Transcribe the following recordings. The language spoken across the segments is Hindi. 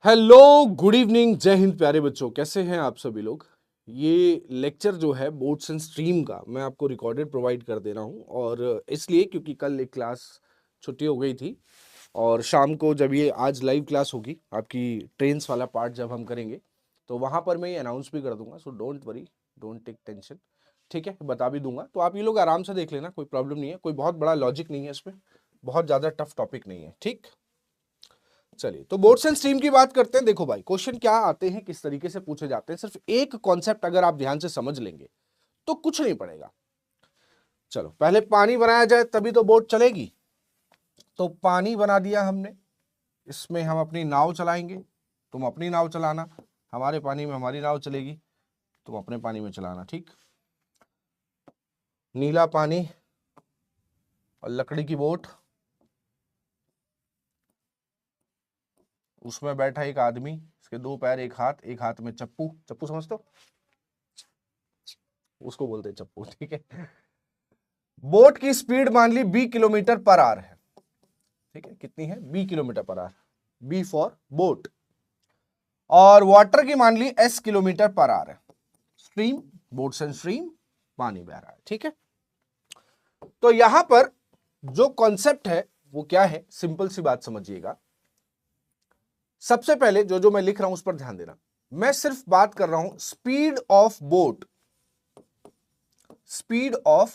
हेलो, गुड इवनिंग, जय हिंद प्यारे बच्चों। कैसे हैं आप सभी लोग। ये लेक्चर जो है बोर्ड्स एंड स्ट्रीम का मैं आपको रिकॉर्डेड प्रोवाइड कर दे रहा हूँ, और इसलिए क्योंकि कल एक क्लास छुट्टी हो गई थी और शाम को जब ये आज लाइव क्लास होगी आपकी ट्रेन्स वाला पार्ट जब हम करेंगे तो वहाँ पर मैं ये अनाउंस भी कर दूंगा। So don't worry, don't take tension. ठीक है, बता भी दूंगा तो आप ये लोग आराम से देख लेना, कोई प्रॉब्लम नहीं है, कोई बहुत बड़ा लॉजिक नहीं है इसमें, बहुत ज़्यादा टफ टॉपिक नहीं है। ठीक, चलिए तो बोर्ड्स एंड स्ट्रीम की बात करते हैं। देखो भाई, क्वेश्चन क्या आते हैं, किस तरीके से पूछे जाते हैं, सिर्फ एक कॉन्सेप्ट अगर आप ध्यान से समझ लेंगे तो कुछ नहीं पड़ेगा। चलो पहले पानी बनाया जाए तभी तो बोट चलेगी। तो पानी बना दिया हमने, इसमें हम अपनी नाव चलाएंगे। तुम अपनी नाव चलाना, हमारे पानी में हमारी नाव चलेगी, तुम अपने पानी में चलाना। ठीक, नीला पानी और लकड़ी की बोट, उसमें बैठा एक आदमी, इसके दो पैर एक हाथ, एक हाथ में चप्पू। चप्पू समझते हो, उसको बोलते हैं चप्पू। ठीक है, बोट की स्पीड मान ली 20 किलोमीटर पर आवर है। ठीक है, कितनी है? 20 kilometre per hour, B for boat. और वाटर की मान ली s किलोमीटर पर आवर है। स्ट्रीम, बोट्स एंड स्ट्रीम, पानी बह रहा है। ठीक है, तो यहां पर जो कॉन्सेप्ट है वो क्या है, सिंपल सी बात समझिएगा। सबसे पहले जो जो मैं लिख रहा हूं उस पर ध्यान देना। मैं सिर्फ बात कर रहा हूं speed of boat, speed of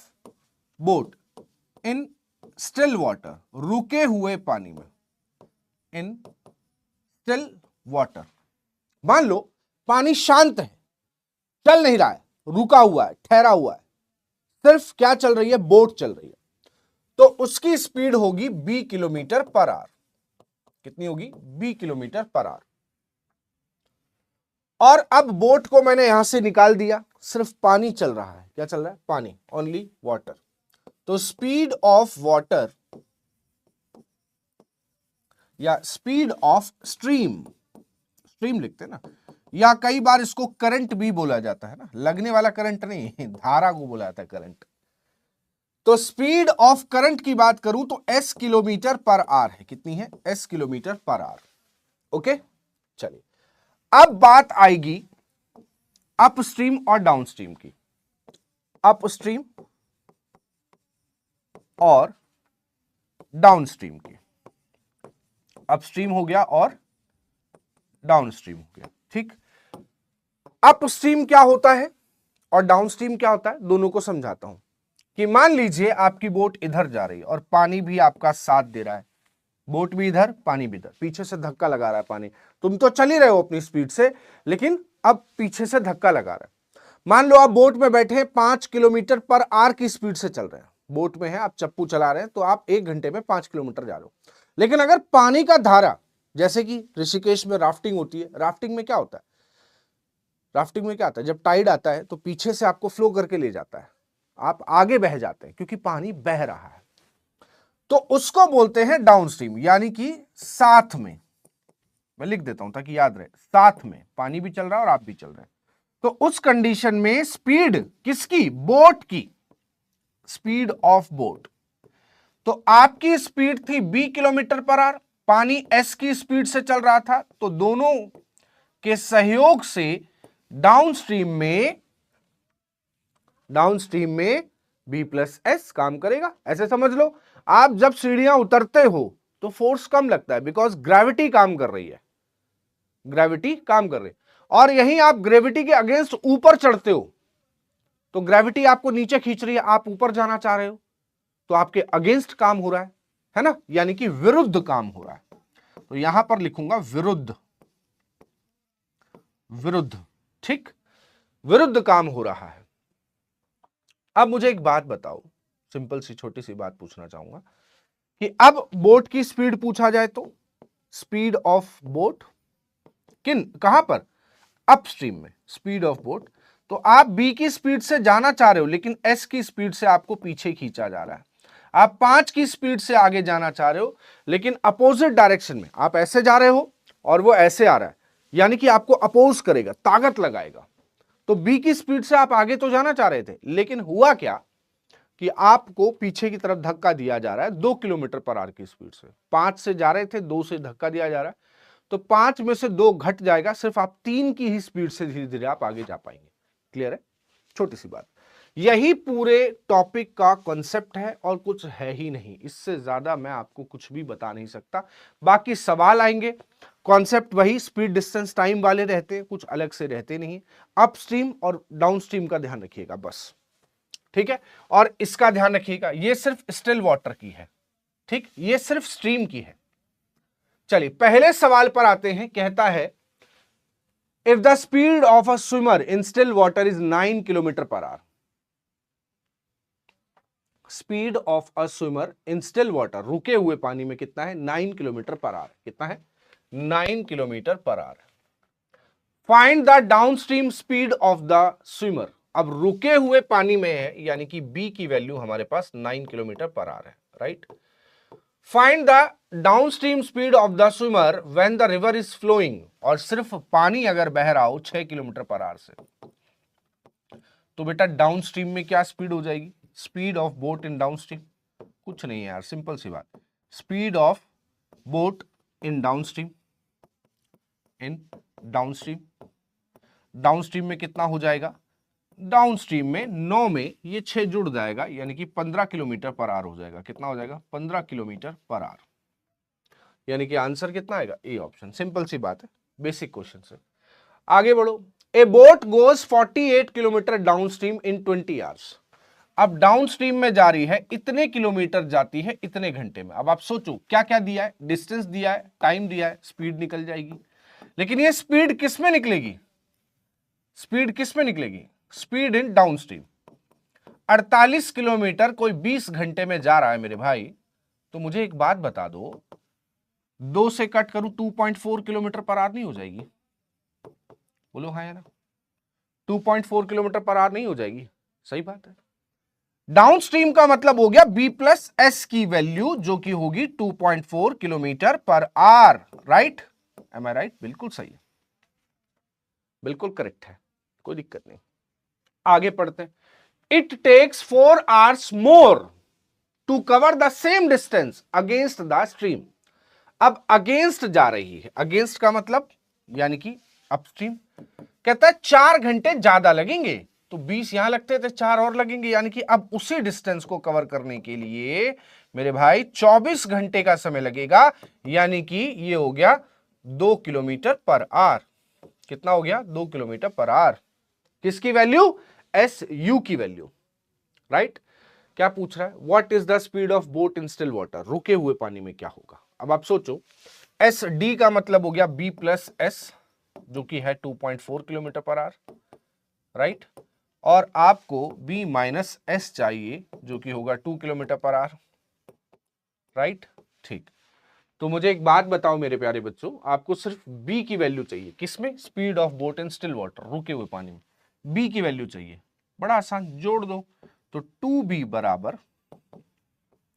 boat in still water, रुके हुए पानी में, इन स्टिल वाटर। मान लो पानी शांत है, चल नहीं रहा है, रुका हुआ है, ठहरा हुआ है, सिर्फ क्या चल रही है? बोट चल रही है। तो उसकी स्पीड होगी 20 किलोमीटर पर आवर। कितनी होगी? 20 किलोमीटर पर आवर। और अब बोट को मैंने यहां से निकाल दिया, सिर्फ पानी चल रहा है। क्या चल रहा है? पानी, ओनली वाटर। तो स्पीड ऑफ वाटर या स्पीड ऑफ स्ट्रीम, स्ट्रीम लिखते हैं ना, या कई बार इसको करंट भी बोला जाता है ना, लगने वाला करंट नहीं, धारा को बोला जाता है करंट। तो स्पीड ऑफ करंट की बात करूं तो s किलोमीटर पर आवर है। कितनी है? s kilometre per our. Okay, चलिए अब बात आएगी अप स्ट्रीम और डाउन स्ट्रीम की। अप स्ट्रीम और डाउन स्ट्रीम की। अपस्ट्रीम हो गया और डाउन स्ट्रीम हो गया। ठीक, अप स्ट्रीम क्या होता है और डाउन स्ट्रीम क्या होता है, दोनों को समझाता हूं। कि मान लीजिए आपकी बोट इधर जा रही है और पानी भी आपका साथ दे रहा है, बोट भी इधर, पानी भी इधर, पीछे से धक्का लगा रहा है पानी। तुम तो चल ही रहे हो अपनी स्पीड से, लेकिन अब पीछे से धक्का लगा रहा है। मान लो आप बोट में बैठे 5 किलोमीटर पर आवर की स्पीड से चल रहे हैं, बोट में है, आप चप्पू चला रहे हैं, तो आप 1 घंटे में 5 किलोमीटर जा रहे हो। लेकिन अगर पानी का धारा, जैसे कि ऋषिकेश में राफ्टिंग होती है, राफ्टिंग में क्या होता है? राफ्टिंग में क्या आता है? जब टाइड आता है तो पीछे से आपको फ्लो करके ले जाता है, आप आगे बह जाते हैं क्योंकि पानी बह रहा है। तो उसको बोलते हैं डाउन स्ट्रीम, यानी कि साथ में। मैं लिख देता हूं ताकि याद रहे, साथ में पानी भी चल रहा है और आप भी चल रहे हैं। तो उस कंडीशन में स्पीड किसकी? बोट की, स्पीड ऑफ बोट। तो आपकी स्पीड थी 20 किलोमीटर पर आवर, पानी s की स्पीड से चल रहा था, तो दोनों के सहयोग से डाउन स्ट्रीम में b प्लस एस काम करेगा। ऐसे समझ लो, आप जब सीढ़ियां उतरते हो तो फोर्स कम लगता है, बिकॉज ग्रेविटी काम कर रही है, ग्रेविटी काम कर रही है। और यहीं आप ग्रेविटी के अगेंस्ट ऊपर चढ़ते हो तो ग्रेविटी आपको नीचे खींच रही है, आप ऊपर जाना चाह रहे हो तो आपके अगेंस्ट काम हो रहा है ना, यानी कि विरुद्ध काम हो रहा है। तो यहां पर लिखूंगा विरुद्ध, विरुद्ध। ठीक, विरुद्ध काम हो रहा है। अब मुझे एक बात बताओ, सिंपल सी छोटी सी बात पूछना चाहूंगा कि अब बोट की स्पीड पूछा जाए तो स्पीड ऑफ बोट कहां पर? अपस्ट्रीम में, स्पीड ऑफ बोट। तो आप b की स्पीड से जाना चाह रहे हो, लेकिन s की स्पीड से आपको पीछे खींचा जा रहा है। आप 5 की स्पीड से आगे जाना चाह रहे हो, लेकिन अपोजिट डायरेक्शन में, आप ऐसे जा रहे हो और वो ऐसे आ रहा है, यानी कि आपको अपोज करेगा, ताकत लगाएगा। तो b की स्पीड से आप आगे तो जाना चाह रहे थे, लेकिन हुआ क्या कि आपको पीछे की तरफ धक्का दिया जा रहा है 2 किलोमीटर पर आवर की स्पीड से। 5 से जा रहे थे, 2 से धक्का दिया जा रहा है, तो 5 में से 2 घट जाएगा, सिर्फ आप 3 की ही स्पीड से धीरे धीरे आप आगे जा पाएंगे। क्लियर है? छोटी सी बात। यही पूरे टॉपिक का कॉन्सेप्ट है और कुछ है ही नहीं, इससे ज्यादा मैं आपको कुछ भी बता नहीं सकता। बाकी सवाल आएंगे, कॉन्सेप्ट वही स्पीड डिस्टेंस टाइम वाले रहते हैं, कुछ अलग से रहते नहीं। अपस्ट्रीम और डाउनस्ट्रीम का ध्यान रखिएगा बस, ठीक है? और इसका ध्यान रखिएगा, ये सिर्फ स्टिल वाटर की है, ठीक, ये सिर्फ स्ट्रीम की है। चलिए पहले सवाल पर आते हैं। कहता है if the speed of a swimmer in still water is 9 kilometre per our, speed of a swimmer in still water, रुके हुए पानी में कितना है? 9 किलोमीटर पर आवर। कितना है? 9 kilometre per our. Find the downstream speed of the swimmer. अब रुके हुए पानी में है, यानी कि बी की वैल्यू हमारे पास 9 किलोमीटर पर आवर है, right? Find the downstream speed of the swimmer when the river is flowing, और सिर्फ पानी अगर बह रहा हो 6 किलोमीटर पर आवर से, तो बेटा डाउनस्ट्रीम में क्या स्पीड हो जाएगी? Speed of boat in downstream, कुछ नहीं है यार, सिंपल सी बात, speed of boat in downstream, downstream में कितना हो जाएगा? डाउनस्ट्रीम में 9 में ये 6 जुड़ जाएगा, यानी कि 15 किलोमीटर पर आवर हो जाएगा। कितना हो जाएगा? 15 किलोमीटर पर आवर, यानी कि आंसर कितना आएगा? A option. सिंपल सी बात है, बेसिक क्वेश्चन से। आगे बढ़ो। ए बोट गोज 48 किलोमीटर डाउनस्ट्रीम इन 20 आवर्स। अब डाउनस्ट्रीम में जा रही है, इतने किलोमीटर जाती है इतने घंटे में। अब आप सोचो क्या क्या दिया है, डिस्टेंस दिया है, टाइम दिया है, स्पीड निकल जाएगी। लेकिन ये स्पीड किस में निकलेगी? स्पीड किस में निकलेगी? Speed in downstream. 48 किलोमीटर कोई 20 घंटे में जा रहा है मेरे भाई, तो मुझे एक बात बता दो, 2 से कट करूं 2.4 किलोमीटर पर आवर नहीं हो जाएगी? बोलो हाँ या ना? 2.4 किलोमीटर पर आवर नहीं हो जाएगी? सही बात है। डाउनस्ट्रीम का मतलब हो गया बी प्लस एस की वैल्यू, जो कि होगी 2.4 kilometer per hour, right? Am I right? बिल्कुल सही है, बिल्कुल करेक्ट है, कोई दिक्कत नहीं। आगे पढ़ते हैं। It takes 4 hours more to cover the same distance against the stream. अब अगेंस्ट जा रही है, अगेंस्ट का मतलब यानी कि अपस्ट्रीम। कहता है 4 घंटे ज्यादा लगेंगे, तो 20 यहां लगते थे, 4 और लगेंगे, यानी कि अब उसी डिस्टेंस को कवर करने के लिए मेरे भाई 24 घंटे का समय लगेगा, यानी कि ये हो गया 2 किलोमीटर पर आवर। कितना हो गया? 2 किलोमीटर पर आवर। किसकी वैल्यू? एस यू की वैल्यू, राइट? क्या पूछ रहा है? What is the speed of boat in still water, रुके हुए पानी में क्या होगा? अब आप सोचो, एस डी का मतलब हो गया बी प्लस एस, जो कि है 2.4 किलोमीटर पर आवर, राइट? और आपको बी माइनस एस चाहिए, जो कि होगा 2 किलोमीटर पर आवर, राइट? ठीक। तो मुझे एक बात बताओ मेरे प्यारे बच्चों, आपको सिर्फ बी की वैल्यू चाहिए। किसमें? Speed of boat in still water, रुके हुए पानी में बी की वैल्यू चाहिए। बड़ा आसान, जोड़ दो, तो 2b बराबर,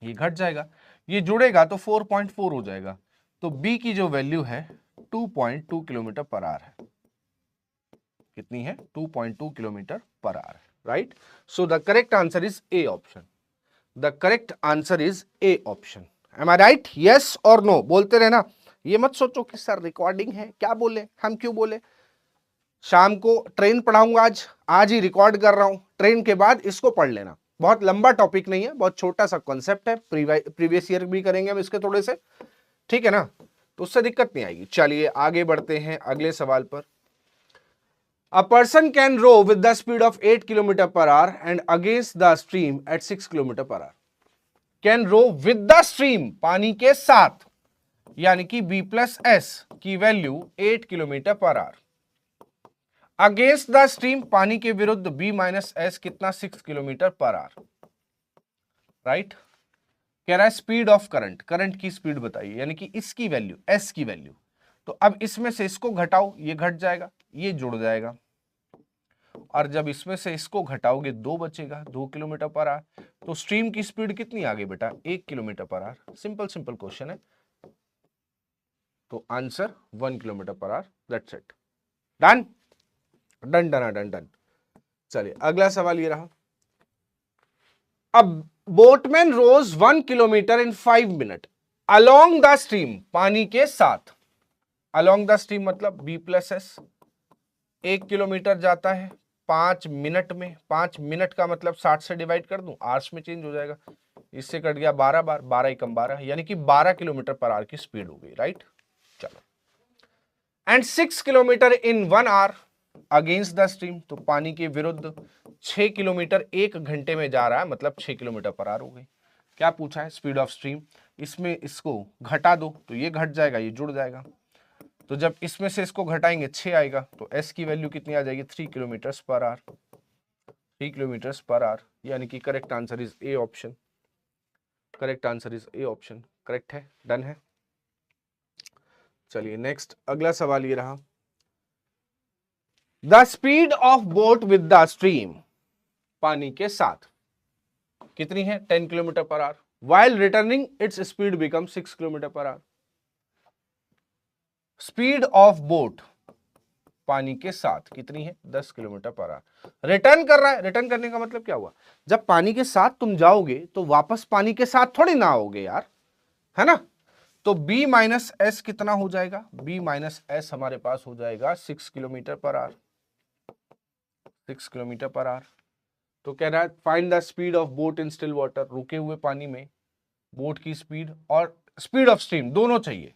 ये घट जाएगा, ये जुड़ेगा तो 4.4 हो जाएगा, तो b की जो वैल्यू है 2.2 किलोमीटर पर आवर है। कितनी है? 2.2 kilometre per hour, right? So the correct answer is A option. The correct answer is A option. Am I right? Yes और नो बोलते रहना। ये मत सोचो कि सर रिकॉर्डिंग है, क्या बोले, हम क्यों बोले। शाम को ट्रेन पढ़ाऊंगा, आज ही रिकॉर्ड कर रहा हूं, ट्रेन के बाद इसको पढ़ लेना। बहुत लंबा टॉपिक नहीं है, बहुत छोटा सा कॉन्सेप्ट है, प्रीवियस ईयर भी करेंगे हम इसके थोड़े से, ठीक है ना? तो उससे दिक्कत नहीं आएगी। चलिए आगे बढ़ते हैं अगले सवाल पर। A person can row with the speed of 8 kilometre per hour and against the stream at 6 kilometre per hour. Can row with the stream, पानी के साथ, यानी कि बी प्लस एस की value 8 kilometre per hour, against the stream पानी के विरुद्ध बी माइनस एस कितना? 6 किलोमीटर पर आवर, राइट? कह रहा है स्पीड ऑफ करंट, करंट की स्पीड बताइए, यानी कि इसकी वैल्यू, एस की वैल्यू। तो अब इसमें से इसको घटाओ, ये घट जाएगा, ये जुड़ जाएगा, और जब इसमें से इसको घटाओगे 2 बचेगा, 2 किलोमीटर पर आवर। तो स्ट्रीम की स्पीड कितनी आ गई बेटा? 1 kilometre per our. Simple simple question है, तो answer 1 kilometre per hour. That's it, done done done done done. चलिए अगला सवाल ये रहा। अब boatman rows 1 kilometre in 5 minute along the stream, पानी के साथ, अलोंग द स्ट्रीम मतलब बी प्लस एस, 1 किलोमीटर जाता है 5 मिनट में। 5 मिनट का मतलब 60 से डिवाइड कर दूं, आवर्स में चेंज हो जाएगा, इससे कट गया 12 बार, 12 एकम 12, यानी कि 12 किलोमीटर पर आवर की स्पीड हो गई, राइट। चलो, and 6 kilometre in 1 hour against the stream, तो पानी के विरुद्ध 6 किलोमीटर 1 घंटे में जा रहा है, मतलब 6 किलोमीटर पर आवर हो गई। क्या पूछा है? Speed of stream. इसमें इसको घटा दो तो ये घट जाएगा, ये जुड़ जाएगा, तो जब इसमें से इसको घटाएंगे 6 आएगा, तो एस की वैल्यू कितनी आ जाएगी? 3 kilometre per our. 3 kilometre per our, यानी कि correct answer is A option. Correct answer is A option. Correct है, डन है। चलिए नेक्स्ट, अगला सवाल ये रहा, the speed of boat with the stream, पानी के साथ कितनी है? 10 kilometre per our. While returning its speed become 6 kilometre per our. Speed of boat पानी के साथ कितनी है? 10 किलोमीटर पर आवर। रिटर्न कर रहा है, रिटर्न करने का मतलब क्या हुआ? जब पानी के साथ तुम जाओगे तो वापस पानी के साथ थोड़ी ना आओगे यार, है ना। तो b माइनस एस कितना हो जाएगा? b माइनस एस हमारे पास हो जाएगा 6 kilometre per our. 6 kilometre per our. तो कह रहा है find the speed of boat in still water, रुके हुए पानी में बोट की स्पीड और स्पीड ऑफ स्ट्रीम दोनों चाहिए।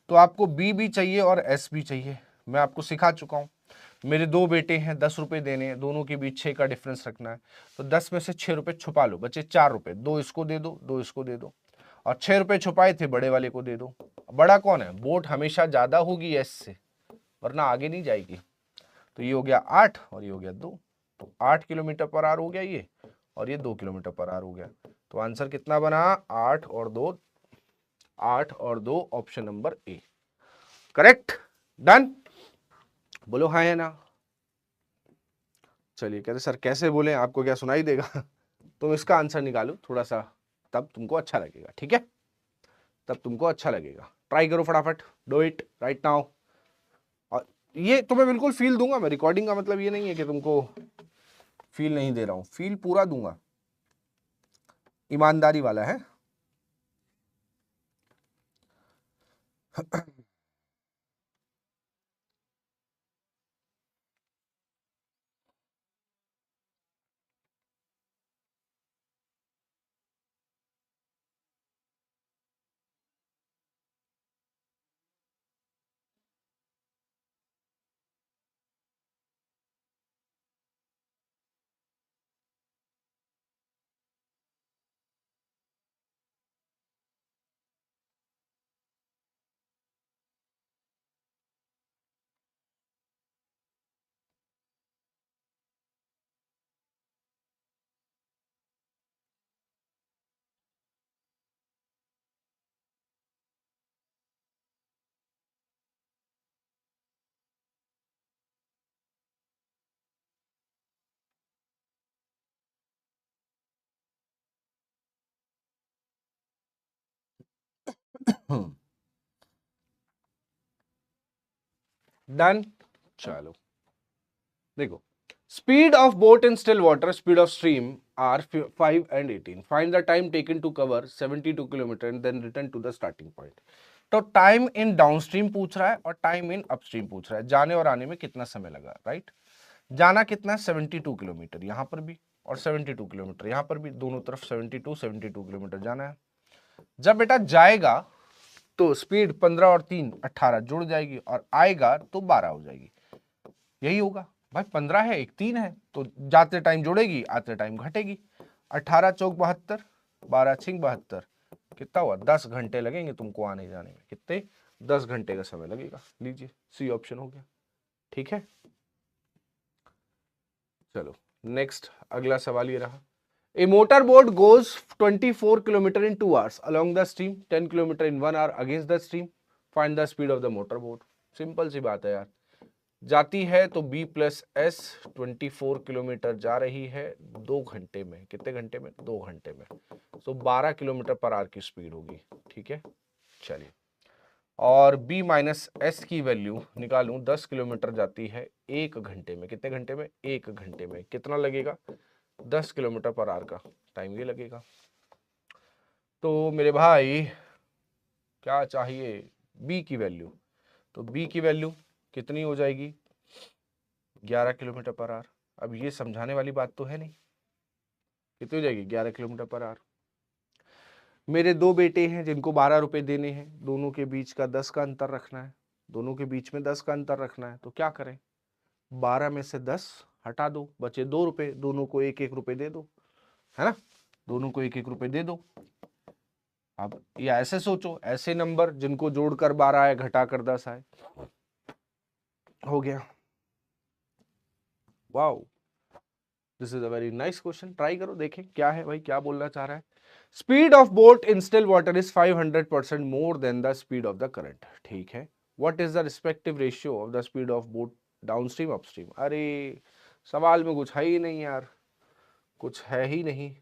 तो आपको b भी चाहिए और s भी चाहिए। मैं आपको सिखा चुका हूं, मेरे 2 बेटे हैं, 10 रुपए देने हैं, दोनों के बीच 6 का डिफरेंस रखना है। तो 10 में से 6 रुपए छुपा लो, बचे 4 रुपए, 2 इसको दे दो, 2 इसको दे दो, और 6 रुपए छुपाए थे बड़े वाले को दे दो। बड़ा कौन है? बोट हमेशा ज्यादा होगी एस से, वरना आगे नहीं जाएगी। तो ये हो गया 8 और ये हो गया 2, तो 8 किलोमीटर पर आवर हो गया ये, और ये 2 किलोमीटर पर आवर हो गया। तो आंसर कितना बना? 8 और 2, 8 और 2, option number A. Correct, done. बोलो हाँ या ना। चलिए, कहते सर कैसे बोले, आपको क्या सुनाई देगा? तुम इसका आंसर निकालो थोड़ा सा, तब तुमको अच्छा लगेगा, ठीक है, तब तुमको अच्छा लगेगा। ट्राई करो फटाफट, डू इट राइट नाउ। और ये तुम्हें बिल्कुल फील दूंगा मैं, रिकॉर्डिंग का मतलब ये नहीं है कि तुमको फील नहीं दे रहा हूं, फील पूरा दूंगा, ईमानदारी वाला है। डन। चलो देखो, speed of boat in still water, speed of stream are 5 and 18। Find the time taken to cover 72 kilometre and then return to the starting point. तो टाइम इन डाउनस्ट्रीम पूछ रहा है और टाइम इन अपस्ट्रीम पूछ रहा है, जाने और आने में कितना समय लगा, राइट। जाना कितना है? 72 किलोमीटर यहां पर भी, और 72 किलोमीटर यहां पर भी, दोनों तरफ 72 किलोमीटर जाना है। जब बेटा जाएगा तो स्पीड 15 और 3 18 जुड़ जाएगी, और आएगा तो 12 हो जाएगी। यही होगा भाई, 15 है, एक 3 है, तो जाते टाइम जुड़ेगी, आते टाइम घटेगी। 18 चौक 72, 12 छिंग 72, कितना हुआ? 10 घंटे लगेंगे तुमको आने जाने में। कितने? 10 घंटे का समय लगेगा। लीजिए, सी ऑप्शन हो गया, ठीक है। चलो नेक्स्ट, अगला सवाल ये रहा, a motor boat goes 24 kilometer in 2 hours along the stream, 10 kilometer in 1 hour against the stream, find the speed of the motor boat. Simple सी बात है यार, जाती है तो b प्लस एस 24 किलोमीटर जा रही है 2 घंटे में। कितने घंटे में? 2 घंटे में। तो 12 किलोमीटर पर आवर की स्पीड होगी, ठीक है। चलिए, और b माइनस एस की वैल्यू निकालूं, 10 किलोमीटर जाती है 1 घंटे में। कितने घंटे में? 1 घंटे में। कितना लगेगा? 10 किलोमीटर पर आवर का टाइम ये लगेगा। तो मेरे भाई क्या चाहिए? b की वैल्यू, तो बी की वैल्यू कितनी हो जाएगी, 11 किलोमीटर पर आवर। अब ये समझाने वाली बात तो है नहीं, कितनी हो जाएगी, 11 किलोमीटर पर आवर। मेरे दो बेटे हैं जिनको 12 रुपए देने हैं, दोनों के बीच का 10 का अंतर रखना है, दोनों के बीच में 10 का अंतर रखना है, तो क्या करें, 12 में से 10 हटा दो, बचे 2 रुपए, दोनों को 1-1 रुपए दे दो, है ना, दोनों को 1-1 रुपए दे दो। अब या ऐसे सोचो, ऐसे नंबर जिनको जोड़कर 12 आए घटाकर 10 आए, हो गया। Wow, this is a very nice question, try करो, देखें क्या है भाई, क्या बोलना चाह रहा है। Speed of boat in still water is 500% more than the speed of the current, ठीक है। What is the respective ratio of the speed of boat downstream upstream. अरे सवाल में कुछ है ही नहीं यार, कुछ है ही नहीं।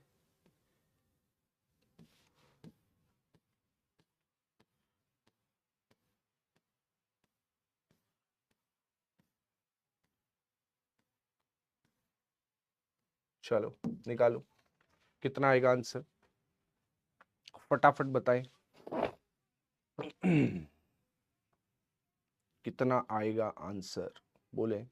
चलो निकालो, कितना आएगा आंसर, फटाफट बताएं। कितना आएगा आंसर, बोले।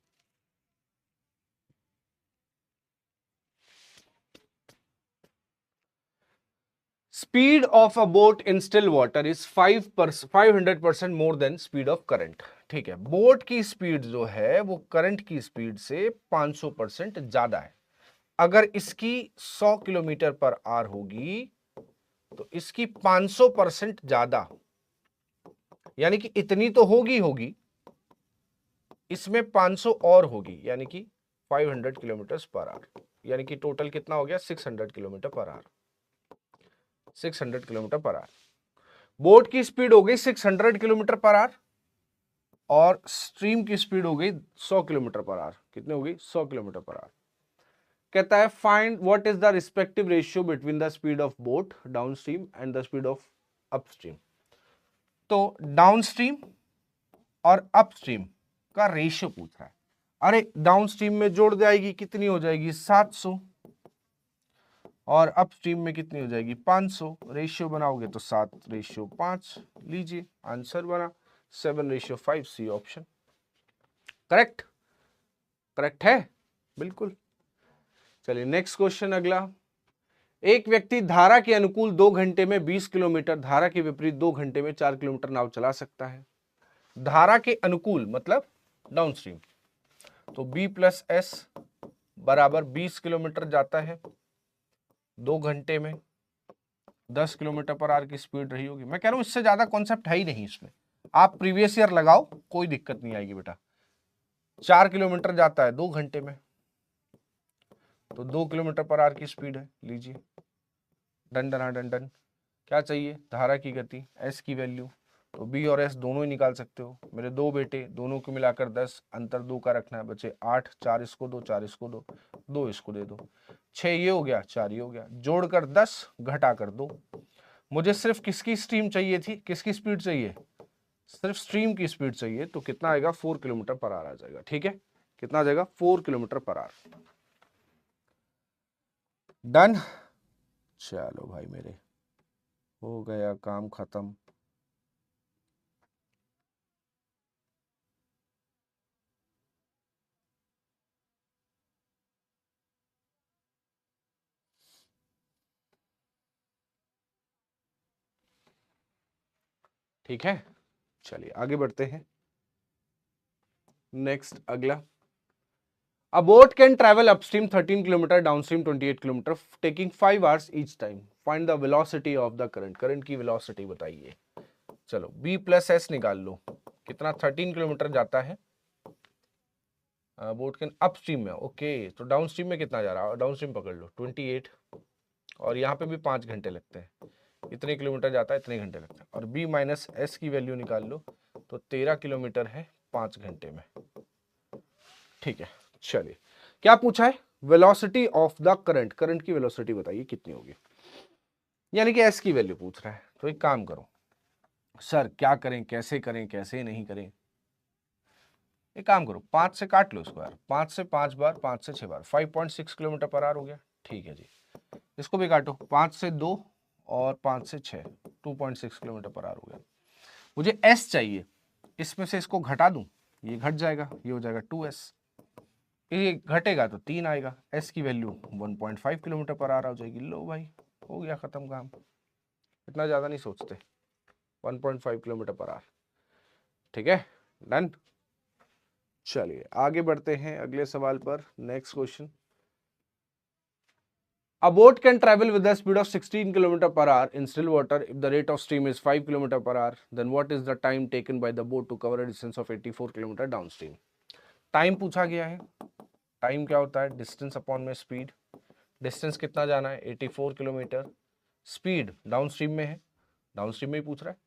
Speed of a boat in still water is 500% more than speed of current, ठीक है। बोट की स्पीड जो है वो करंट की स्पीड से 500% ज्यादा है। अगर इसकी 100 किलोमीटर पर आवर होगी तो इसकी 500% ज्यादा, यानी कि इतनी तो होगी होगी, इसमें 500 और होगी, यानी कि 500 किलोमीटर पर आवर, यानी कि टोटल कितना हो गया, 600 kilometre per our, 600 kilometre per our. Boat की स्पीड हो गई 600 किलोमीटर पर आवर और स्ट्रीम की स्पीड हो गई 100 किलोमीटर पर आवर। कितनी हो गई, 100 किलोमीटर पर आवर। कहता है find what is the respective ratio between the speed of boat downstream and the speed of upstream. तो डाउनस्ट्रीम और अपस्ट्रीम का रेशियो पूछ रहा है। अरे डाउनस्ट्रीम में जोड़ जाएगी, कितनी हो जाएगी, 700, और अपस्ट्रीम में कितनी हो जाएगी, 500। रेशियो बनाओगे तो 7:5 लीजिए, आंसर बना 7:5, सी ऑप्शन करेक्ट, करेक्ट है बिल्कुल। चलिए नेक्स्ट क्वेश्चन अगला। एक व्यक्ति धारा के अनुकूल 2 घंटे में 20 किलोमीटर, धारा के विपरीत 2 घंटे में 4 किलोमीटर नाव चला सकता है। धारा के अनुकूल मतलब डाउनस्ट्रीम, तो B + S बराबर 20 किलोमीटर जाता है 2 घंटे में, 10 किलोमीटर पर आवर की स्पीड रही होगी। मैं कह रहा हूं इससे ज्यादा कॉन्सेप्ट है ही नहीं इसमें, आप प्रीवियस ईयर लगाओ, कोई दिक्कत नहीं आएगी बेटा। 4 किलोमीटर जाता है 2 घंटे में, तो 2 किलोमीटर पर आवर की स्पीड है, लीजिए डन डन डन डन। क्या चाहिए, धारा की गति, S की वैल्यू, तो B और S दोनों ही निकाल सकते हो। मेरे दो बेटे, दोनों को मिलाकर 10, अंतर 2 का रखना है, बचे 8, 4 इसको दो, 4 इसको दो, 2 इसको दे दो, 6 ये हो गया, 4 ये हो गया, जोड़कर 10 घटाकर 2। मुझे सिर्फ किसकी स्ट्रीम चाहिए थी, किसकी स्पीड चाहिए, सिर्फ स्ट्रीम की स्पीड चाहिए, तो कितना आएगा, 4 किलोमीटर पर आवर आ जाएगा, ठीक है। कितना आ जाएगा, 4 किलोमीटर पर आवर। डन, चलो भाई मेरे हो गया काम खत्म। ठीक है, चलिए आगे बढ़ते हैं। नेक्स्ट अगला, A boat can travel upstream 13 kilometre, downstream 28 kilometre, taking 5 hours each time. Find the velocity of the current. Current की वेलोसिटी बताइए। चलो B + S निकाल लो, कितना 13 किलोमीटर जाता है बोट के अपस्ट्रीम में, ओके। तो डाउनस्ट्रीम में कितना जा रहा है, डाउनस्ट्रीम पकड़ लो 28, और यहाँ पे भी 5 घंटे लगते हैं, इतने किलोमीटर जाता है इतने घंटे लगते हैं। और B - S की वैल्यू निकाल लो, तो 13 किलोमीटर है 5 घंटे में, ठीक है। चलिए क्या पूछा है, velocity of the current, current की वेलोसिटी बताइए कितनी होगी, यानी कि S की वैल्यू पूछ रहा है। तो एक काम करो सर, क्या करें, कैसे करें, कैसे नहीं करें, एक काम करो 5 से काट लो इसको यार, 5 से 5 बार, 5 से 6 बार, 5.6 किलोमीटर पर आवर हो गया, ठीक है जी। इसको भी काटो, 5 से 2 और 5 से 6, 2.6 किलोमीटर पर आवर हो गया। मुझे S चाहिए, इसमें से इसको घटा दूं, ये घट जाएगा, ये हो जाएगा 2s, ये घटेगा तो 3 आएगा, s की वैल्यू 1.5 किलोमीटर पर आवर हो जाएगी। लो भाई, हो गया खत्म काम, इतना ज्यादा नहीं सोचते, 1.5 किलोमीटर पर आवर। ठीक है, डन। चलिए आगे बढ़ते हैं अगले सवाल पर। Next question, A boat can travel with the speed of 16 km per hour in still water if the rate of stream is 5 km per hour. Then what is the time taken by the boat to cover a distance of 84 km downstream? Time पूछा गया है। टाइम क्या होता है? डिस्टेंस अपॉन में स्पीड। डिस्टेंस कितना जाना है? 84 किलोमीटर। स्पीड डाउनस्ट्रीम में है, डाउनस्ट्रीम में ही पूछ रहा है।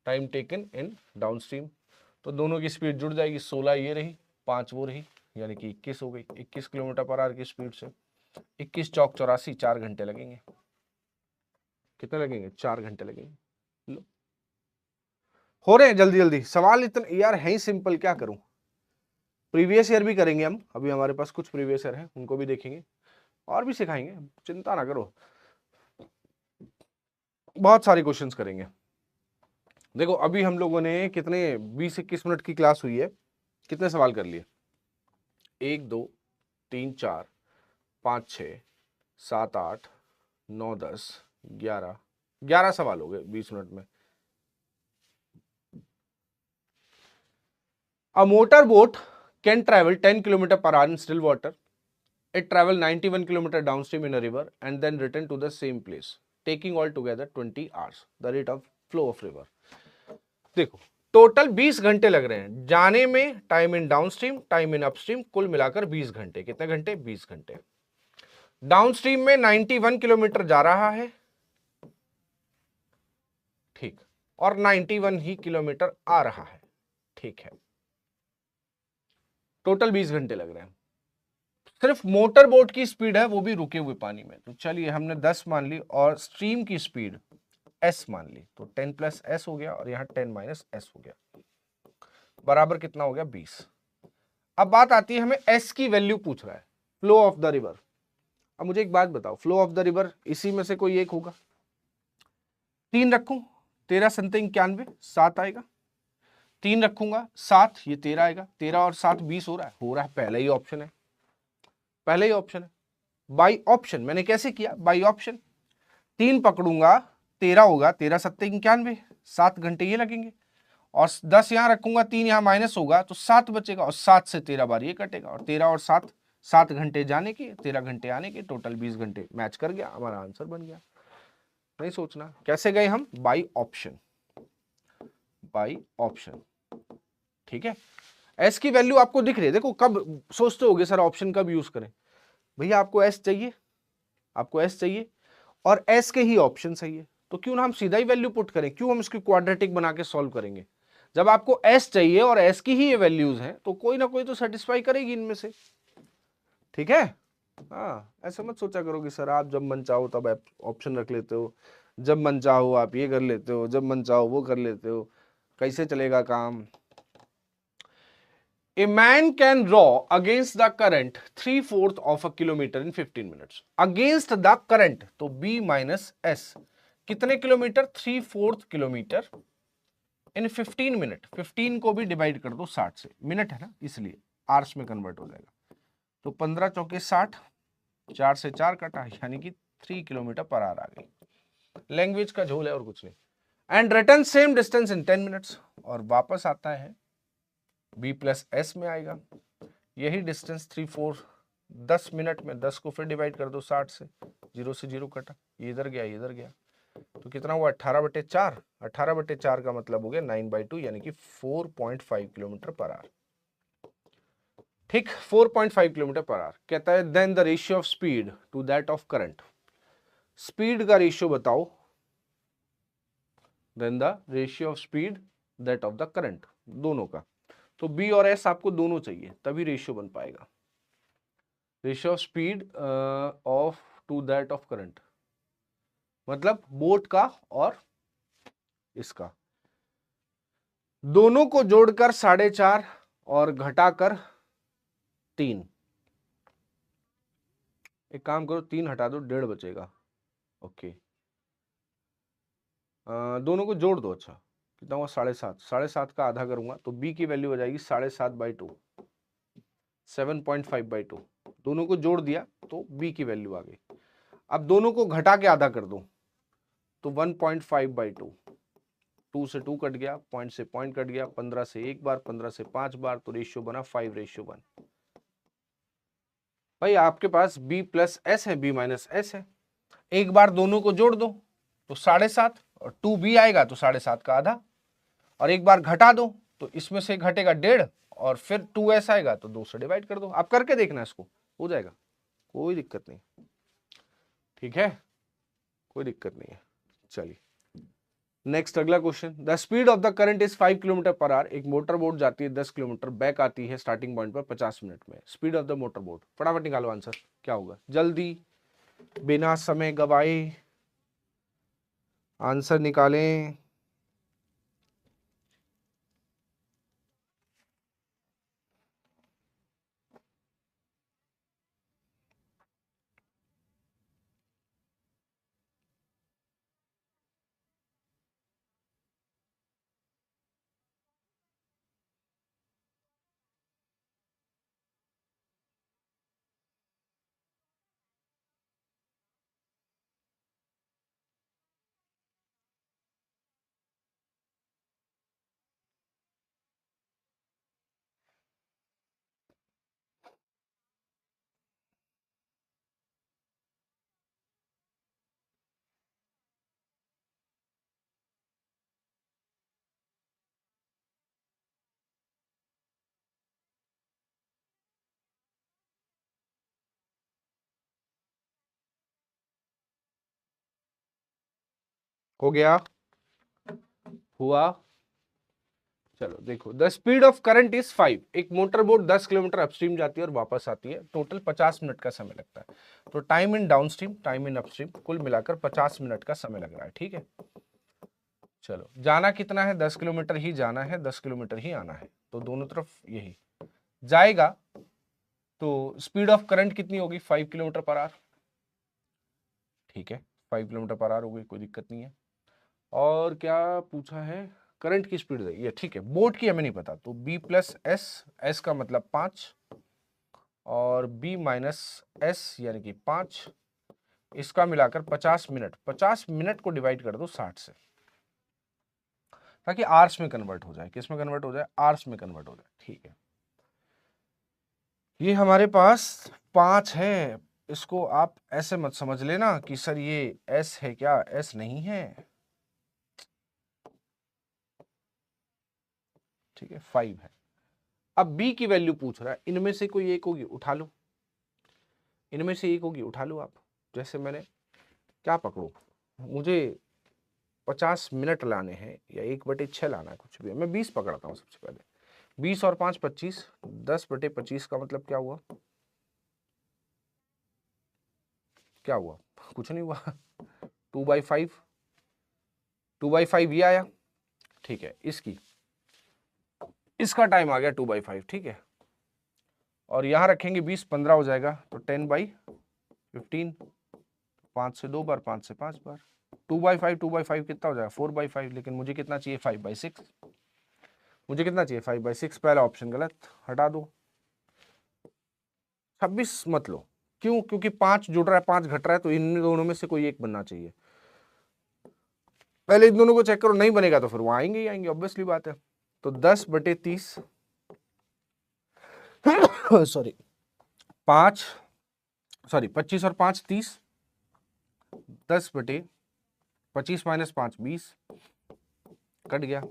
टाइम टेकन इन डाउनस्ट्रीम, तो दोनों की स्पीड जुड़ जाएगी, 16 ये रही, 5 वो रही, यानी कि 21 हो गई। 21 किलोमीटर पर आवर की स्पीड से 21 चौक 84, 4 घंटे लगेंगे। कितने लगेंगे? 4 घंटे लगेंगे। लो, हो रहे हैं जल्दी जल्दी सवाल, इतने यार है ही सिंपल, क्या करूं। प्रीवियस ईयर भी करेंगे हम, अभी हमारे पास कुछ प्रीवियस ईयर हैं, उनको भी देखेंगे और भी सिखाएंगे, चिंता ना करो, बहुत सारे क्वेश्चंस करेंगे। देखो अभी हम लोगों ने कितने 20-21 मिनट की क्लास हुई है, कितने सवाल कर लिए? 1 2 3 4 5 6 7 8 9 10 11 सवाल हो गए 20 मिनट में। A motorboat can travel 10 km per hour in still water. It travel 91 km downstream in a river and then return to the same place, taking altogether 20 hours. The rate of flow of river. देखो टोटल 20 घंटे लग रहे हैं जाने में, time in downstream, time in upstream, कुल मिलाकर 20 घंटे। कितने घंटे? 20 घंटे। डाउनस्ट्रीम में 91 किलोमीटर जा रहा है, ठीक, और 91 ही किलोमीटर आ रहा है, ठीक है। टोटल 20 घंटे लग रहे हैं। सिर्फ मोटर बोट की स्पीड है, वो भी रुके हुए पानी में, तो चलिए हमने 10 मान ली, और स्ट्रीम की स्पीड s मान ली, तो 10 + s हो गया, और यहां 10 - s हो गया, बराबर कितना हो गया? 20। अब बात आती है, हमें s की वैल्यू पूछ रहा है, फ्लो ऑफ द रिवर। अब मुझे एक बात बताओ, फ्लो ऑफ द रिवर इसी में से कोई एक होगा। 3 रखूं, 13 संते 91, 7 आएगा। 3 रखूंगा 7, ये 13 आएगा। 13 और 7 20 हो रहा है, पहले ही ऑप्शन है, पहले ही ऑप्शन है, बाई ऑप्शन। मैंने कैसे किया? By option. 3 पकड़ूंगा, 13 होगा, 13 सत्ते 91, 7 घंटे ये लगेंगे, और 10 यहां रखूंगा, 3 यहां माइनस होगा, तो 7 बचेगा, और 7 से 13 बार ये कटेगा, और 13 और 7 7 घंटे जाने के, 13 घंटे आने के, टोटल 20 घंटे। मैच कर गया, हमारा आंसर बन गया। नहीं सोचना, कैसे गए हम? बाई ऑप्शन, बाई ऑप्शन, ठीक है। एस की वैल्यू आपको दिख रही है, देखो कब सोचते होगे सर ऑप्शन कब यूज करें? भैया आपको एस चाहिए, आपको एस चाहिए, और एस के ही ऑप्शन चाहिए, तो क्यों ना हम सीधा ही वैल्यू पुट करें, क्यों हम इसकी क्वाड्रेटिक बना के सॉल्व करेंगे? जब आपको एस चाहिए और एस की ही ये वैल्यूज हैं, तो कोई ना कोई तो सेटिस्फाई करेगी इनमें से, ठीक है। हाँ, ऐसे मत सोचा करो कि सर आप जब मन चाहो तब ऑप्शन रख लेते हो, जब मन चाहो आप ये कर लेते हो, जब मन चाहो वो कर लेते हो, कैसे चलेगा काम? A man can row against the current 3/4 of a kilometer in 15 minutes. Against the current, तो b - s, कितने किलोमीटर? 3/4 किलोमीटर इन 15 मिनट। 15 को भी डिवाइड कर दो 60 से, मिनट है ना इसलिए आवर्स में कन्वर्ट हो जाएगा, तो 15 चौके 60, 4 से 4 कटा, यानी कि 3 किलोमीटर पर आवर आ गई। लैंग्वेज का झोल है और कुछ नहीं। And return same distance in 10 minutes, और वापस आता है b + s में आएगा, यही डिस्टेंस 3/4, 10 मिनट में 10 को फिर डिवाइड कर दो 60 से, 0 से 0 कटा, ये इधर गया, ये इधर गया, तो कितना हुआ? 18/4। 18/4 का मतलब हो गया 9/2, यानी कि 4.5 किलोमीटर पर आवर, ठीक, 4.5 किलोमीटर पर आवर। कहता है then the ratio of speed to that of current. Speed का रेशियो बताओ, then the ratio of speed that of the current, दोनों का। तो b और s आपको दोनों चाहिए, तभी रेशियो बन पाएगा। Ratio of speed of to that of current, मतलब बोट का और इसका, दोनों को जोड़कर 4.5 और घटाकर 3। एक काम करो, 3 हटा दो, 1.5 बचेगा। ओके, दोनों को जोड़ दो। अच्छा, कितना हुआ 7.5, 7.5 का आधा करूंगा तो बी की वैल्यू हो जाएगी 7.5/2, 7.5/2। दोनों को जोड़ दिया तो बी की वैल्यू आ गई। अब दोनों को घटा के आधा कर दो तो 1.5/2, 2 से 2 कट गया, पॉइंट से पॉइंट कट गया, 15 से एक बार, 15 से 5 बार, तो रेशियो बना 5:1। भाई आपके पास b प्लस एस है, b माइनस एस है, एक बार दोनों को जोड़ दो तो 7.5 और 2b आएगा तो 7.5 का आधा, और एक बार घटा दो तो इसमें से घटेगा 1.5 और फिर 2s आएगा तो 2 से डिवाइड कर दो। आप करके देखना, इसको हो जाएगा, कोई दिक्कत नहीं, ठीक है, कोई दिक्कत नहीं है। चलिए नेक्स्ट अगला question, the speed of the current is 5 kilometre per our. एक मोटर बोट जाती है 10 किलोमीटर, बैक आती है स्टार्टिंग पॉइंट पर 50 मिनट में। Speed of the motor boat, फटाफट निकालो आंसर, क्या होगा, जल्दी, बिना समय गवाए आंसर निकालें। हो गया, हुआ, चलो देखो, the speed of current is 5। एक मोटर बोट 10 किलोमीटर अपस्ट्रीम जाती है और वापस आती है, टोटल 50 मिनट का समय लगता है। तो time in downstream, time in upstream, कुल मिलाकर 50 मिनट का समय लग रहा है, ठीक है। चलो जाना कितना है, 10 किलोमीटर ही जाना है, 10 किलोमीटर ही आना है, तो दोनों तरफ यही जाएगा। तो स्पीड ऑफ करंट कितनी होगी, 5 किलोमीटर पर आवर, ठीक है, 5 किलोमीटर पर आवर हो गई, कोई दिक्कत नहीं है। और क्या पूछा है, करंट की स्पीड है ये, ठीक है, बोट की हमें नहीं पता, तो b प्लस एस, एस का मतलब 5 और b माइनस एस यानी कि 5, इसका मिलाकर 50 मिनट, 50 मिनट को डिवाइड कर दो 60 से, ताकि आवर्स में कन्वर्ट हो जाए, किस में कन्वर्ट हो जाए, आवर्स में कन्वर्ट हो जाए, ठीक है। ये हमारे पास 5 है, इसको आप ऐसे मत समझ लेना कि सर ये s है क्या, s नहीं है, ठीक है, 5 है। अब b की वैल्यू पूछ रहा है, इनमें से कोई एक होगी, उठा लो, इनमें से एक होगी, उठा लो आप। जैसे मैंने क्या पकड़ू, मुझे 50 मिनट लाने हैं या 1/6 लाना है, कुछ भी, मैं 20 पकड़ता हूँ सबसे पहले। 20 और 5 25, 10/25 का मतलब क्या हुआ, क्या हुआ, कुछ नहीं हुआ, 2/5, 2/5 ये आया, ठीक है, इसका टाइम आ गया 2/5, ठीक है। और यहां रखेंगे 20, 15 हो जाएगा, तो 10/15, 5 से 2 बार, 5 से 5 बार, 2/5, 2/5 कितना हो जाएगा, 4/5, लेकिन मुझे कितना चाहिए, 5/6, मुझे कितना चाहिए, 5/6, पहला ऑप्शन गलत, हटा दो। 26 मत लो, क्यों, क्योंकि 5 जुड़ रहा है, 5 घट रहा है, तो इन दोनों में से कोई एक बनना चाहिए। पहले इन दोनों को चेक करो, नहीं बनेगा तो फिर वो आएंगे ही आएंगे, ऑब्वियसली बात है। तो 10/30 सॉरी 5, सॉरी 25 और 5 30, 10/25 माइनस 5 20, कट गया।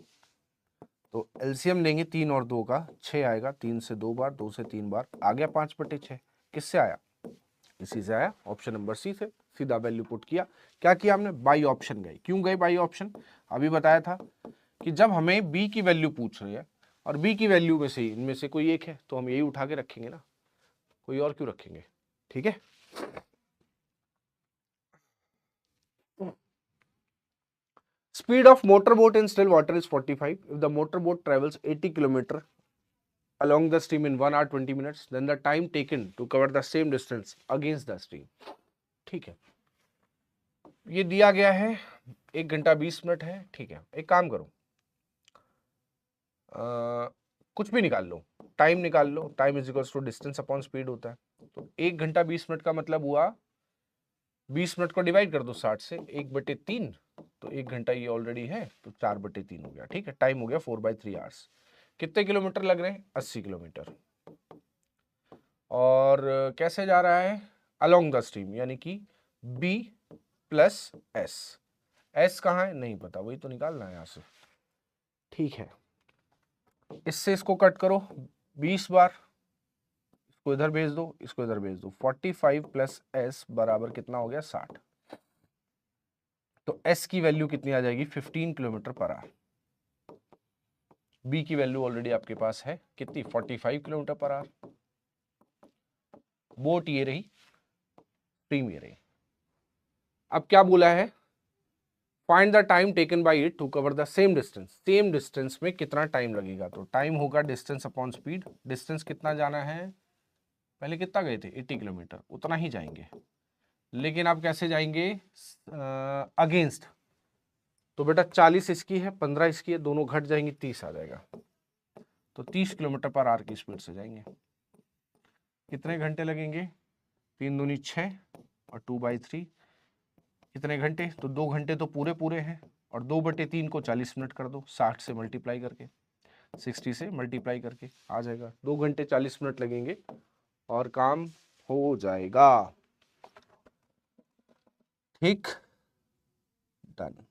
तो एलसीएम लेंगे 3 और 2 का, 6 आएगा, 3 से 2 बार, 2 से 3 बार, आ गया 5/6। किससे आया, इसी से आया, ऑप्शन नंबर सी से, सीधा वैल्यू पुट किया। क्या किया हमने, बाई ऑप्शन गए। क्यों गए बाई ऑप्शन, अभी बताया था कि जब हमें बी की वैल्यू पूछ रही है और बी की वैल्यू में से इनमें से कोई एक है, तो हम यही उठा के रखेंगे ना, कोई और क्यों रखेंगे, ठीक है। Speed of motorboat in still water is 45. If the motorboat travels 80 kilometer along the stream in 1 hour 20 minutes, then the time taken to cover the same distance against the stream. ठीक है, ये दिया गया है 1 घंटा 20 मिनट है, ठीक है। एक काम करो, कुछ भी निकाल लो, टाइम निकाल लो, time is equals to distance upon speed होता है। तो 1 घंटा 20 मिनट का मतलब हुआ 20 मिनट को डिवाइड कर दो 60 से, 1/3, तो 1 घंटा ये ऑलरेडी है तो 4/3 हो गया। ठीक है, टाइम हो गया 4/3 आवर्स। कितने किलोमीटर लग रहे हैं? 80 किलोमीटर। और कैसे जा रहा है? अलोंग द स्ट्रीम, यानी कि B प्लस S। S कहाँ है नहीं पता, वही तो निकालना है यहां से। ठीक है, इससे इसको कट करो 20 बार, इसको इधर भेज दो, इसको इधर भेज दो। 45 प्लस S बराबर कितना हो गया? 60। तो S की वैल्यू कितनी आ जाएगी? 15 किलोमीटर पर आवर। B की वैल्यू ऑलरेडी आपके पास है कितनी? 45 किलोमीटर पर आवर। बोट ये रही, स्ट्रीम ये रही। अब क्या बोला है? Find the time taken by it to cover the same distance. Same distance में कितना टाइम लगेगा? तो टाइम होगा डिस्टेंस अपॉन स्पीड। डिस्टेंस कितना जाना है? पहले कितना गए थे? 80 किलोमीटर, उतना ही जाएंगे। लेकिन आप कैसे जाएंगे? अगेंस्ट। तो बेटा 40 इसकी है, 15 इसकी है, दोनों घट जाएंगे, 30 आ जाएगा। तो 30 किलोमीटर पर आवर की स्पीड से जाएंगे। कितने घंटे लगेंगे? 3 दूनी 6 और 2/3 कितने घंटे? तो 2 घंटे तो पूरे पूरे हैं, और 2/3 को 40 मिनट कर दो, 60 से मल्टीप्लाई करके, 60 से मल्टीप्लाई करके आ जाएगा। 2 घंटे 40 मिनट लगेंगे और काम हो जाएगा। ठीक, डन।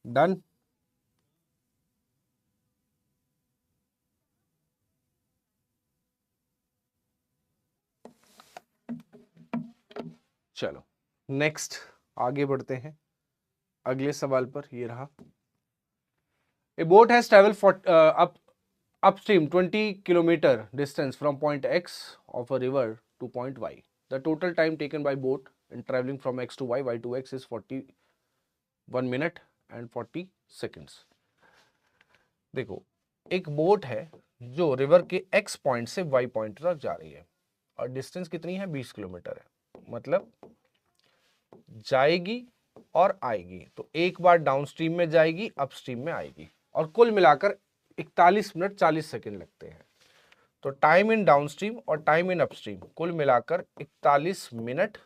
डन। चलो नेक्स्ट आगे बढ़ते हैं अगले सवाल पर। ये रहा, ए boat has travel up upstream 20 kilometer distance from point X of a river to point Y. The total time taken by boat in traveling from X to Y to X is 41 minute and 40 seconds. देखो, एक बोट है जो रिवर के X पॉइंट से Y पॉइंट तक जा रही है और डिस्टेंस कितनी है? 20 किलोमीटर है। मतलब जाएगी और आएगी, तो एक बार डाउनस्ट्रीम में जाएगी, अपस्ट्रीम में आएगी, और कुल मिलाकर 41 मिनट 40 सेकंड लगते हैं। तो टाइम इन डाउनस्ट्रीम और टाइम इन अपस्ट्रीम कुल मिलाकर 41 मिनट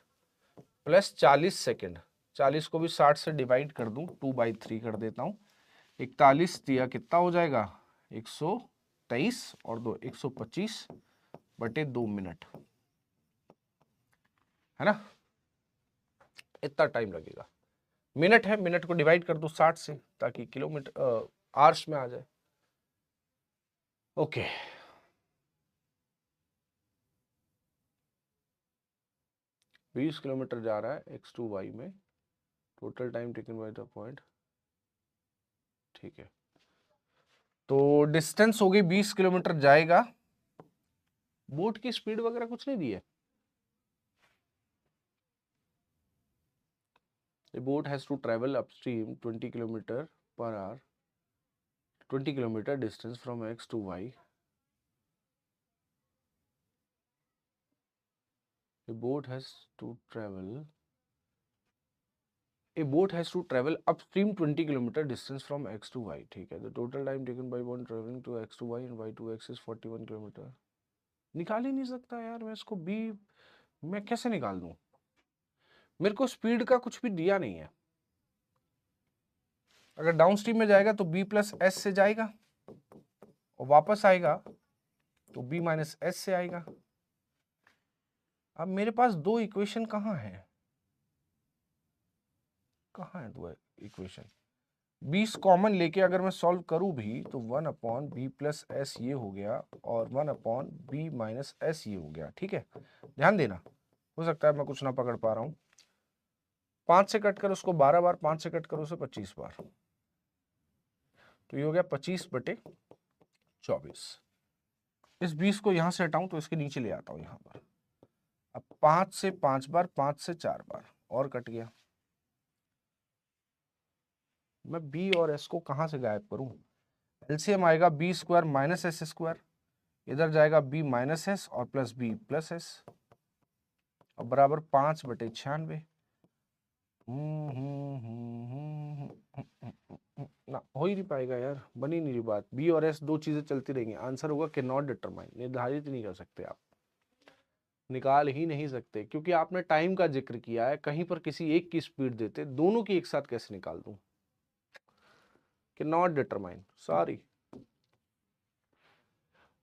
प्लस 40 सेकंड। 40 को भी 60 से डिवाइड कर दूं, 2/3 कर देता हूं। 41 दिया कितना हो जाएगा? 123 और 2 125/2 मिनट, है ना? इतना टाइम लगेगा। मिनट है, मिनट को डिवाइड कर दो 60 से ताकि किलोमीटर आवर्स में आ जाए। ओके, 20 किलोमीटर जा रहा है X to Y में, total time taken by the point. ठीक है, तो डिस्टेंस हो गई 20 किलोमीटर जाएगा। बोट की स्पीड वगैरह कुछ नहीं दी है। The boat has to travel upstream 20 kilometer per hour, 20 kilometer distance from X to Y. A boat has to travel. A boat has to travel upstream 20 kilometer distance from X to Y. ठीक है, the total time taken by one traveling to X to Y and Y to X is 41 kilometre. निकाल ही नहीं सकता यार मैं इसको, B मैं कैसे निकाल दूं? मेरे को स्पीड का कुछ भी दिया नहीं है। अगर डाउनस्ट्रीम में जाएगा तो B प्लस S से जाएगा और वापस आएगा तो B माइनस S से आएगा। अब मेरे पास दो इक्वेशन कहाँ है? कहाँ है दो इक्वेशन? 20 कॉमन लेके अगर मैं सॉल्व करूं भी तो 1/b प्लस एस ये हो गया और 1/b माइनस एस ये हो गया। ठीक है, ध्यान देना, हो सकता है मैं कुछ ना पकड़ पा रहा हूं। 5 से कट कर उसको 12 बार, 5 से कट कर उसे 25 बार, तो ये हो गया 25/24। इस 20 को यहां से हटाऊं तो इसके नीचे ले आता हूं यहां पर। अब 5 से 5 बार, 5 से 4 बार और कट गया, मैं बी और एस को कहां से गायब करूं? एलसीएम आएगा B square minus S square, इधर जाएगा बी माइनस एस और प्लस बी प्लस एस और बराबर 5/96। ना हो ही नहीं पाएगा यार, बन ही नहीं रही बात। बी और एस दो चीजें चलती रहेंगी। आंसर होगा कैन नॉट डिटरमाइन, निर्धारित नहीं कर सकते आप, निकाल ही नहीं सकते, क्योंकि आपने टाइम का जिक्र किया है। कहीं पर किसी एक की स्पीड देते, दोनों की एक साथ कैसे निकाल दूं? Can not determine, sorry.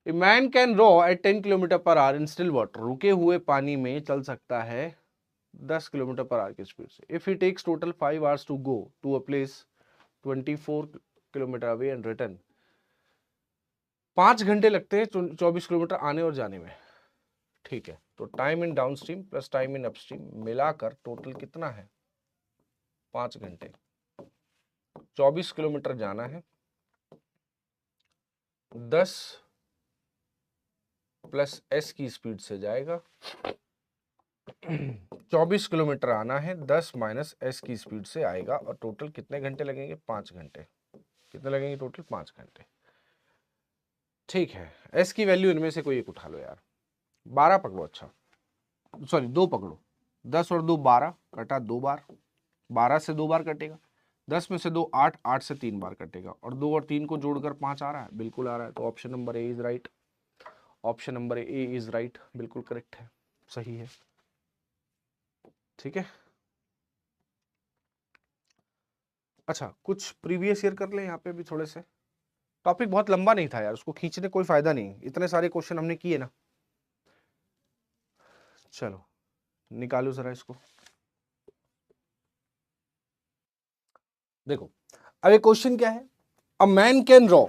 A man can row at 10 kilometre per hour in still water, रुके हुए पानी में चल सकता है 10 किलोमीटर पर आवर की स्पीड से। If he takes total 5 hours to go to a place 24 kilometre away and return, 5 घंटे लगते हैं 24 किलोमीटर आने और जाने में। ठीक है, तो time in downstream plus time in upstream मिलाकर टोटल कितना है? 5 घंटे। 24 किलोमीटर जाना है, 10 प्लस एस की स्पीड से जाएगा। 24 किलोमीटर आना है, 10 माइनस एस की स्पीड से आएगा और टोटल कितने घंटे लगेंगे? 5 घंटे। कितने लगेंगे टोटल? 5 घंटे। ठीक है, एस की वैल्यू इनमें से कोई एक उठा लो यार। 12 पकड़ो, अच्छा सॉरी 2 पकड़ो। 10 और 2 12, कटा 2 बार, 12 से 2 बार कटेगा। 10 में से 2 8, 8 से 3 बार कटेगा और 2 और 3 को जोड़कर 5 आ रहा है, बिल्कुल आ रहा है। तो option number A is right, option number A is right, बिल्कुल करेक्ट है, सही है। ठीक है, अच्छा कुछ प्रीवियस ईयर कर ले यहाँ पे भी थोड़े से। टॉपिक बहुत लंबा नहीं था यार, उसको खींचने कोई फायदा नहीं, इतने सारे क्वेश्चन हमने किए ना। चलो निकालो जरा इसको। देखो अब ये क्वेश्चन क्या है? अ मैन कैन रॉ,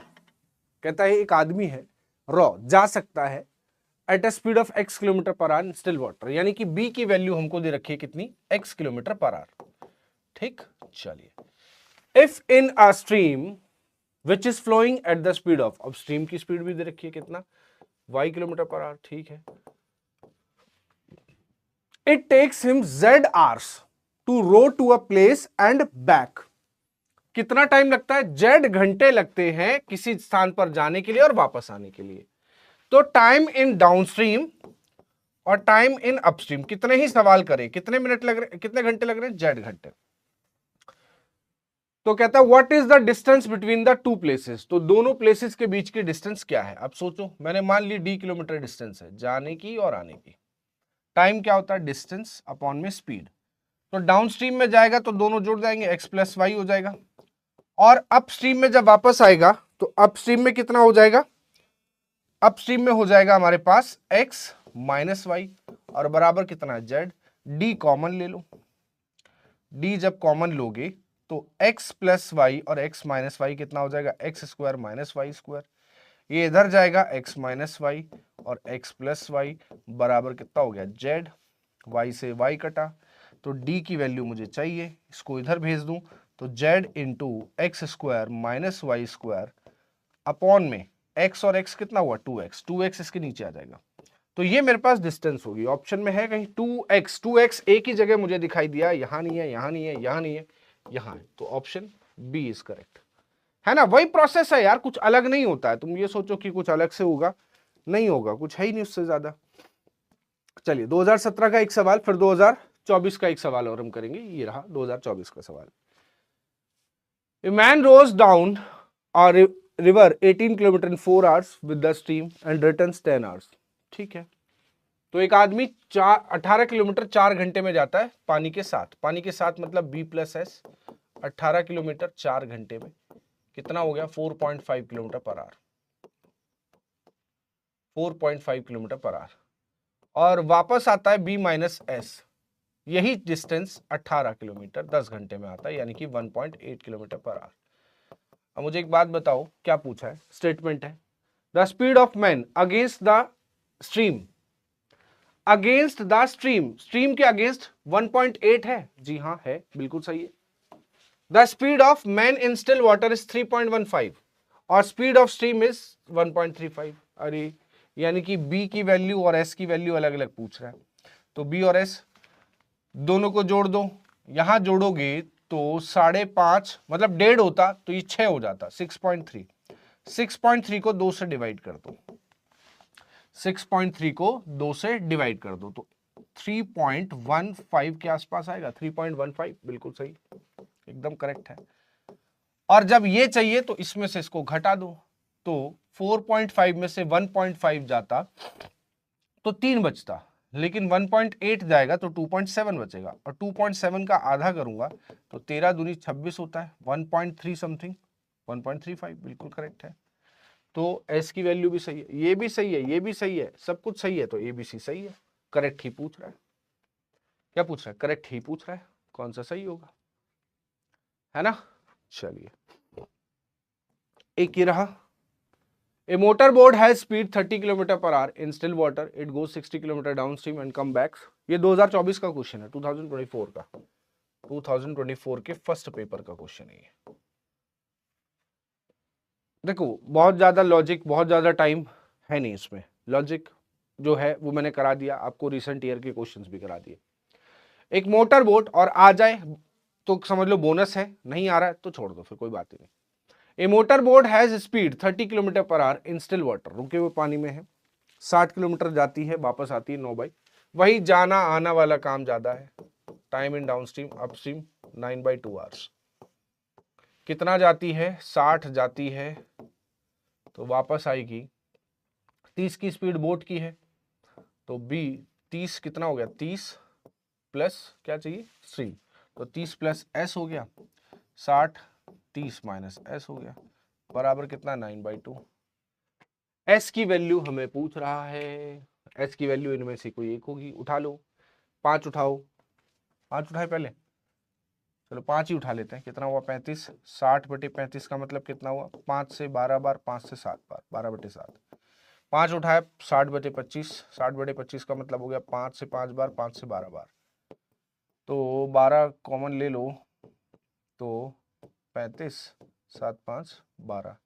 कहता है एक आदमी है, रॉ जा सकता है at a speed of x kilometre per our still water, यानी कि b की वैल्यू हमको दे रखी है कितनी? x kilometre per hour. ठीक, चलिए। If in a stream which is flowing at the speed of, अब स्ट्रीम की स्पीड भी दे रखी है कितना? y kilometre per hour. ठीक है, it takes him z hours to row to a place and back, कितना टाइम लगता है? z घंटे लगते हैं किसी स्थान पर जाने के लिए और वापस आने के लिए। तो टाइम इन डाउनस्ट्रीम और टाइम इन अपस्ट्रीम कितने ही सवाल करें, कितने मिनट लग रहे, कितने घंटे लग रहे हैं? z घंटे। तो कहता है what is the distance between the two places, तो दोनों प्लेसेस के बीच की डिस्टेंस क्या है? अब सोचो, मैंने मान ली d किलोमीटर डिस्टेंस है जाने की और आने की। टाइम क्या होता है? डिस्टेंस अपॉन में स्पीड। तो डाउनस्ट्रीम में जाएगा तो दोनों जुड़ जाएंगे, x प्लस वाई हो जाएगा। और अपस्ट्रीम में जब वापस आएगा तो अपस्ट्रीम में कितना हो जाएगा? अपस्ट्रीम में हो जाएगा हमारे पास x माइनस वाई और बराबर कितना है? z। d कॉमन ले लो, d जब कॉमन लोगे तो x प्लस वाई और x माइनस वाई कितना हो जाएगा? x square minus Y square. ये इधर जाएगा x माइनस वाई और x प्लस वाई बराबर कितना हो गया? z। y से y कटा तो d की वैल्यू मुझे चाहिए, इसको इधर भेज दूं तो z into X square minus Y square upon में x और x कितना हुआ? 2x, 2x इसके नीचे आ जाएगा। तो ये मेरे पास डिस्टेंस होगी। ऑप्शन में है कहीं 2x, 2x एक ही जगह मुझे दिखाई दिया, यहां नहीं है, यहां नहीं है, यहां नहीं है, यहां है। तो ऑप्शन बी इज करेक्ट, है ना? वही प्रोसेस है यार, कुछ अलग नहीं होता है। तुम ये सोचो कि कुछ अलग से होगा, नहीं होगा, कुछ है ही नहीं उससे ज्यादा। चलिए 2017 का एक सवाल, फिर 2024 का एक सवाल और हम करेंगे। ये रहा 2024 का सवाल। ए मैन रोज डाउन और river 18 kilometre in 4 hours with the stream and returns 10 hours. ठीक है, तो एक आदमी 18 किलोमीटर 4 घंटे में जाता है पानी के साथ। पानी के साथ मतलब b प्लस एस। 18 किलोमीटर 4 घंटे में कितना हो गया? 4.5 kilometre per our. 4.5 kilometre per our और वापस आता है b माइनस एस। यही डिस्टेंस 18 किलोमीटर 10 घंटे में आता है, यानी कि 1.8 किलोमीटर पर आवर। अब मुझे एक बात बताओ, क्या पूछा है? स्टेटमेंट है the speed of man against the stream, against the stream, stream के अगेंस्ट 1.8 है। जी हाँ है, बिल्कुल सही है। The speed of man in still water is 3.15 और स्पीड ऑफ स्ट्रीम इज 1.35। अरे यानी कि b की वैल्यू और s की वैल्यू अलग अलग पूछ रहा है। तो b और s दोनों को जोड़ दो, यहां जोड़ोगे तो 5.5 मतलब 1.5 होता तो ये 6 हो जाता, 6.3। 6.3 को 2 से डिवाइड कर दो, 6.3 को 2 से डिवाइड कर दो तो 3.15 के आसपास आएगा। 3.15 बिल्कुल सही, एकदम करेक्ट है। और जब ये चाहिए तो इसमें से इसको घटा दो, तो 4.5 में से 1.5 जाता तो 3 बचता, लेकिन 1.8 जाएगा तो 2.7 बचेगा, और 2.7 का आधा करूंगा तो 13 दूनी 26 होता है, 1.3 समथिंग, 1.35 बिल्कुल करेक्ट है। तो एस की वैल्यू भी सही है, ये भी सही है, ये भी सही है, सब कुछ सही है, तो एबीसी सही है। करेक्ट ही पूछ रहा है, क्या पूछ रहा है? करेक्ट ही पूछ रहा है, कौन सा सही होगा, है ना। चलिए एक ये रहा, A motorboat has speed 30 km per hour in still water. It goes 60 km downstream and come back. ये 2024 का क्वेश्चन है, 2024 का, 2024 के फर्स्ट पेपर का क्वेश्चन है ये। देखो बहुत ज्यादा लॉजिक, बहुत ज्यादा टाइम है नहीं इसमें, लॉजिक जो है वो मैंने करा दिया आपको, रिसेंट ईयर के क्वेश्चंस भी करा दिए। एक मोटर बोट और आ जाए तो समझ लो बोनस है, नहीं आ रहा है तो छोड़ दो, फिर कोई बात ही नहीं। A motor boat has speed 30 kilometer per hour in still water, रुके हुए पानी में है, 60 किलोमीटर जाती है, वापस आती है 9 बाई, वही जाना आना वाला काम ज्यादा है, time in downstream upstream 9/2 hours. कितना जाती है? 60 जाती है, तो वापस आएगी, 30 की स्पीड बोट की है, तो बी 30 कितना हो गया, 30 प्लस क्या चाहिए 3, तो 30 प्लस एस हो गया, 60 30 माइनस एस हो गया, बराबर कितना 9/2। एस की वैल्यू हमें पूछ रहा है, एस की वैल्यू इनमें से कोई एक होगी, उठा लो, 5 उठाओ, 5 उठाए पहले, चलो 5 ही उठा लेते हैं, कितना हुआ 35, 60/35 का मतलब कितना हुआ, 5 से 12 बार, 5 से 7 बार, 12/7, 5 उठाए 60/25, 60/25 का मतलब हो गया 5 से 5 बार, 5 से 12 बार, तो 12 कॉमन ले लो, तो 35 7 5 12,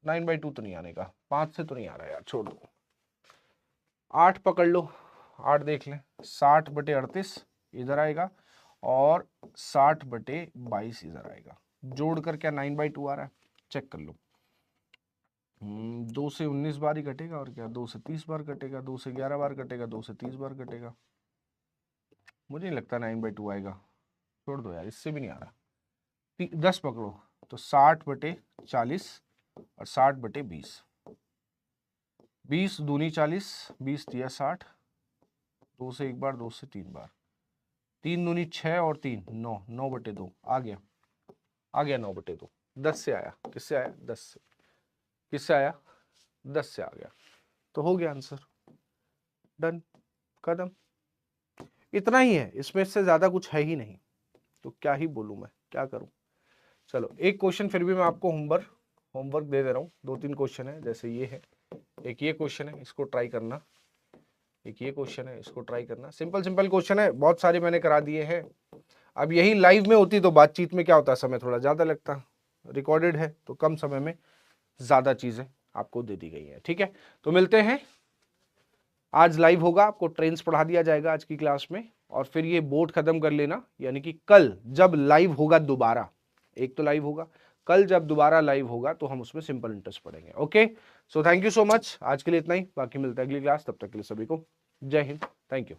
9/2 तो नहीं आने का, 5 से तो नहीं आ रहा यार, छोड़ दो, 8 पकड़ लो, 8 देख लें, 60/38 इधर आएगा और 60/22 इधर आएगा, जोड़कर क्या 9/2 आ रहा है, चेक कर लो। 2 से 19 बार ही कटेगा, और क्या 2 से 30 बार कटेगा, 2 से 11 बार कटेगा, 2 से 30 बार कटेगा, मुझे नहीं लगता 9/2 आएगा, छोड़ दो यार, इससे भी नहीं आ रहा। 10 पकड़ो, तो 60/40 और 60/20, 20 दूनी 40, 20 दिया 60, 2 से 1 बार, 2 से 3 बार, 3 दूनी 6 और 3 9, 9/2 आ गया, 9/2, 10 से आया, किससे आया 10 से, किससे आया 10 से आ गया, तो हो गया आंसर, डन, खत्म, इतना ही है, इसमें से ज्यादा कुछ है ही नहीं, तो क्या ही बोलूं मैं, क्या करूं। चलो एक क्वेश्चन फिर भी मैं आपको होमवर्क दे दे रहा हूँ, 2-3 क्वेश्चन है, जैसे ये है, एक ये क्वेश्चन है, इसको ट्राई करना, एक ये क्वेश्चन है, इसको ट्राई करना, सिंपल क्वेश्चन है, बहुत सारे मैंने करा दिए हैं। अब यही लाइव में होती तो बातचीत में क्या होता, समय थोड़ा ज्यादा लगता, रिकॉर्डेड है तो कम समय में ज्यादा चीजें आपको दे दी गई है, ठीक है। तो मिलते हैं, आज लाइव होगा, आपको ट्रेन्स पढ़ा दिया जाएगा आज की क्लास में, और फिर ये बोर्ड खत्म कर लेना, यानी कि कल जब लाइव होगा दोबारा, एक तो लाइव होगा, कल जब दोबारा लाइव होगा तो हम उसमें सिंपल इंटरेस्ट पढ़ेंगे। Okay, so thank you so much, आज के लिए इतना ही, बाकी मिलता है अगली क्लास, तब तक के लिए सभी को जय हिंद, थैंक यू।